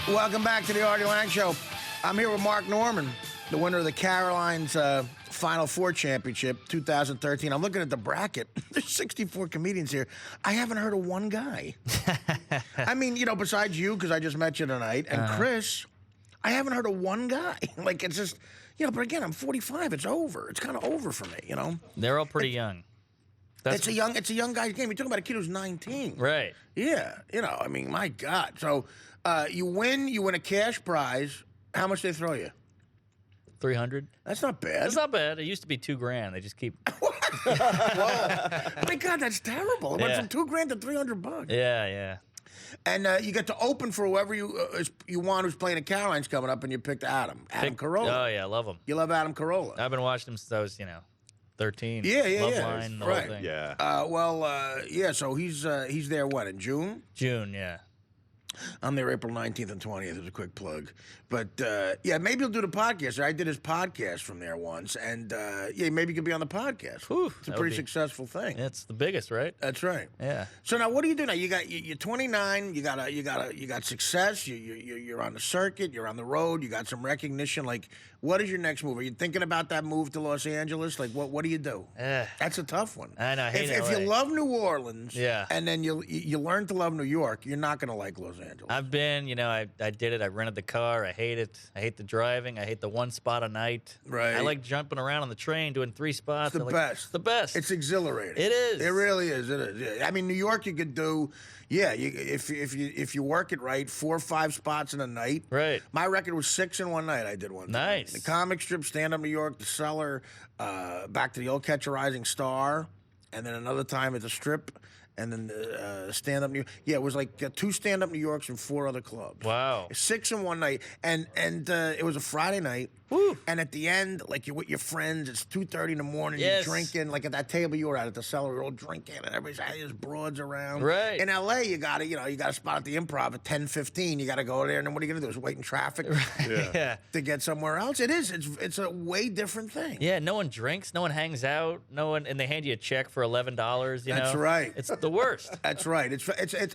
Welcome back to the Artie Lange Show. I'm here with Mark Norman, the winner of the Caroline's Final Four Championship 2013. I'm looking at the bracket. There's 64 comedians here. I haven't heard of one guy. I mean, you know, besides you, because I just met you tonight, and Chris, I haven't heard of one guy. Like, it's just, you know, but again, I'm 45. It's over. It's kind of over for me, you know? They're all pretty young. It's a young guy's game. You're talking about a kid who's 19. Right. Yeah. You know, I mean, my God. So you win a cash prize. How much they throw you? 300. That's not bad. That's not bad. It used to be $2,000. They just keep. Whoa. My God, that's terrible. It went from $2,000 to $300. Yeah, yeah. And you get to open for whoever you want who's playing at Caroline's coming up, and you picked Adam Carolla. Oh, yeah, I love him. You love Adam Carolla. I've been watching him since I was, 13. Yeah. Love Line, the whole thing. Yeah. So he's there, what, in June? June, yeah. I'm there April 19th and 20th as a quick plug. But, yeah, maybe he'll do the podcast. I did his podcast from there once. And, yeah, maybe he could be on the podcast. Whew, it's a pretty successful thing. It's the biggest, right? That's right. Yeah. So now what do you do now? You're 29, you got success, you're on the circuit, you're on the road, you got some recognition. Like, what is your next move? Are you thinking about that move to Los Angeles? Like, what do you do? That's a tough one. I know. I hate if you love New Orleans, yeah, and then you learn to love New York, you're not gonna like Los Angeles. I've been, I did it. I rented the car. I hate it. I hate the driving. I hate the one spot a night. Right. I like jumping around on the train, doing 3 spots. It's the best. It's the best. It's exhilarating. It is. It really is. It is. Yeah. I mean, New York, you could do, if you work it right, 4 or 5 spots in a night. Right. My record was 6 in one night. I did one. Nice. The comic strip, Stand Up New York, the Cellar, back to the old Catch a Rising Star, and then another time at the Strip. And then Stand Up New York. Yeah, it was like 2 Stand Up New Yorks and 4 other clubs. Wow. 6 in one night. And it was a Friday night. Woo. And at the end, like, you're with your friends. It's 2:30 in the morning. Yes. You're drinking. Like at that table you were at the Cellar, we're all drinking. And everybody's there's broads around. Right. In L.A., you got a spot at the Improv at 10:15. You got to go there. And then what are you going to do? Is wait in traffic Yeah. to get somewhere else? It is. It's a way different thing. Yeah, no one drinks, no one hangs out, and they hand you a check for $11. That's right. It's the worst. That's right.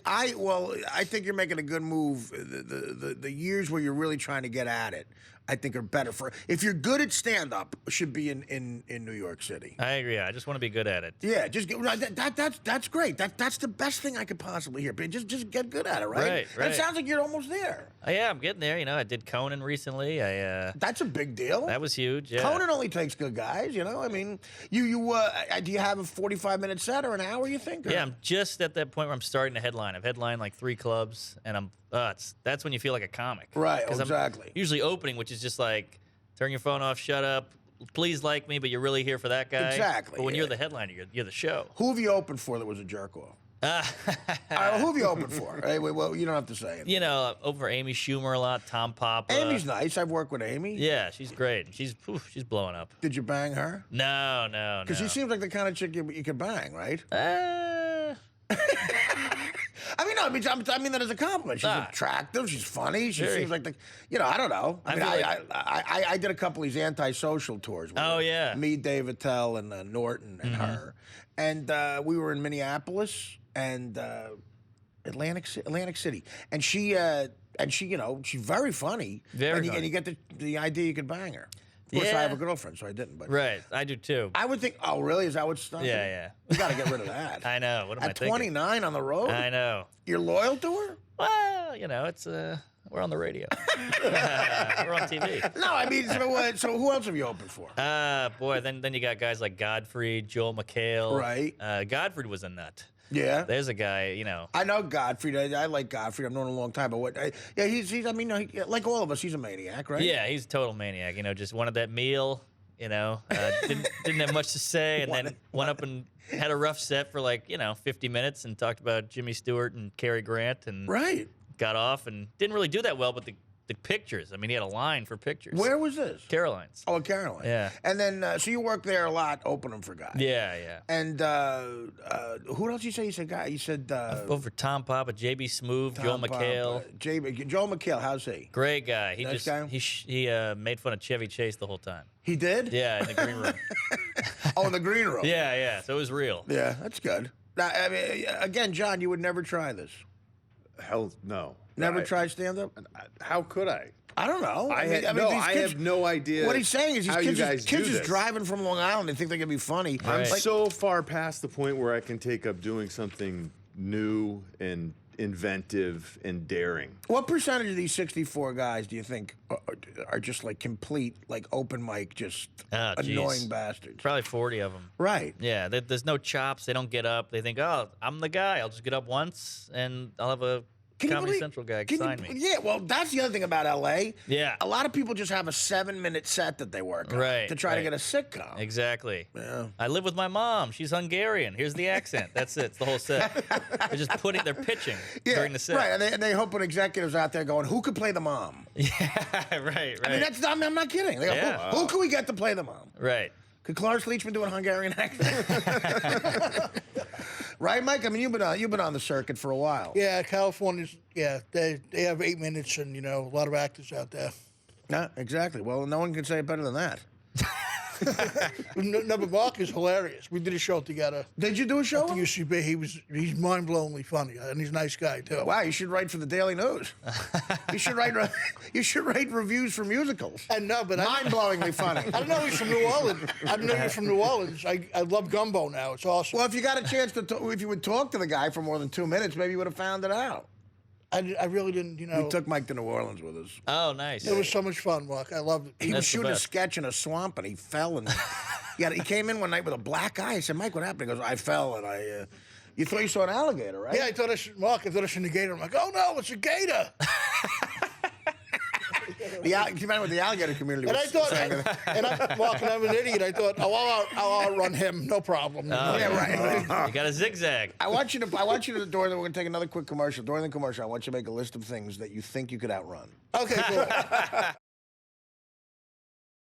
I think you're making a good move. The years where you're really trying to get at it, I think are better for. If you're good at stand up, should be in New York City. I agree. I just want to be good at it. Yeah, that's great. That's the best thing I could possibly hear. But just get good at it, right? Right. It sounds like you're almost there. Yeah, I'm getting there. I did Conan recently. That's a big deal. That was huge. Yeah. Conan only takes good guys. I mean, do you have a 45-minute set or an hour? You think? Or? Yeah, I'm just at that point where I'm starting to headline. I've headlined like 3 clubs, and that's when you feel like a comic. Right. Exactly. I'm usually opening, which is just like, turn your phone off, shut up, please like me, but you're really here for that guy. Exactly. But when you're the headliner, you're the show. Who have you opened for that was a jerk off? All right, who have you opened for? Hey, well, you don't have to say it. Over Amy Schumer a lot, Tom Papa. Amy's nice. I've worked with Amy. Yeah, she's great. She's blowing up. Did you bang her? No. Because she seems like the kind of chick you could bang, right? I mean, no. I mean that as a compliment. She's attractive. She's funny. She seems like I don't know. I did a couple of these antisocial tours. With yeah. Me, Dave Attell, and Norton, and her, and we were in Minneapolis and Atlantic City, and she, she's very funny. Very funny. And you get the idea you could bang her. Of course, I have a girlfriend, so I didn't. But right, I do too. I would think, oh, really? Is that what's stuck? Yeah. We got to get rid of that. I know. What am I thinking? At 29 on the road? I know. You're loyal to her? Well, it's we're on the radio. We're on TV. No, I mean, so who else have you opened for? Boy, then you got guys like Godfrey, Joel McHale. Right. Godfrey was a nut. Yeah. There's a guy, I know Godfrey. I like Godfrey. I've known him a long time. But he's like all of us, he's a maniac, right? Yeah, he's a total maniac. Just wanted that meal. Didn't have much to say, and then went up and had a rough set for 50 minutes and talked about Jimmy Stewart and Cary Grant and got off and didn't really do that well, but the pictures. I mean, he had a line for pictures. Where was this? Caroline's. Oh, Caroline. Yeah. And then, so you work there a lot, opening for guys. Yeah. And who else you say? You said guy. You said over Tom Papa, JB Smoove, Joel McHale. Joel McHale. How's he? Great guy. He nice just guy? he made fun of Chevy Chase the whole time. He did? Yeah, in the green room. Oh, in the green room. Yeah. So it was real. Yeah, that's good. Now, I mean, again, John, you would never try this. Hell no. Never tried stand-up? How could I? I don't know. I have no idea. What he's saying is how these you guys kids do just this. driving from Long Island. They think they're going to be funny. I'm Right. so far past the point where I can take up doing something new and inventive and daring. What percentage of these 64 guys do you think are just like complete, like open mic, just Oh, geez. annoying bastards? Probably 40 of them. Right. Yeah, there's no chops. They don't get up. They think, oh, I'm the guy. I'll just get up once, and I'll have a Comedy Central guy sign me. Yeah, well, that's the other thing about L.A. Yeah. A lot of people just have a 7-minute set that they work on Right, to try to right. get a sitcom. Exactly. Yeah. I live with my mom. She's Hungarian. Here's the accent. That's it. It's the whole set. They're pitching during the set. Right, and they hoping executives out there going, who could play the mom? Yeah, right. I mean, I'm not kidding. They go, Yeah. who can we get to play the mom? Right. Could Clarence Leachman do a Hungarian accent? Right, Mike? I mean, you've been on the circuit for a while. Yeah, California's, they have 8 minutes and, a lot of actors out there. Yeah, exactly. Well, no one can say it better than that. No, but Mark is hilarious. We did a show together Did you do a show? at the UCB. He's mind-blowingly funny, and he's a nice guy, too. Wow, you should write for the Daily News. You should write reviews for musicals. And no, but Mind-blowingly funny. I don't know he's from New Orleans. I didn't know he was from New Orleans. I love gumbo now. It's awesome. Well, if you got a chance to, if you would talk to the guy for more than 2 minutes, maybe you would have found it out. I really didn't, We took Mike to New Orleans with us. Oh, nice. It was so much fun, Mark. I loved it. He was That's the shooting a best. sketch in a swamp and he fell and he came in one night with a black eye. I said, Mike, what happened? He goes, I fell and you thought you saw an alligator, right? Yeah, I thought I should a gator. I'm like, oh no, it's a gator. Can you imagine what the alligator community And I was thought, saying? Mark, and I'm an idiot. I thought, I'll outrun him, no problem. Yeah, right. You got a zigzag. I want you to, during we're going to take another quick commercial. During the commercial, I want you to make a list of things that you think you could outrun. Okay, cool.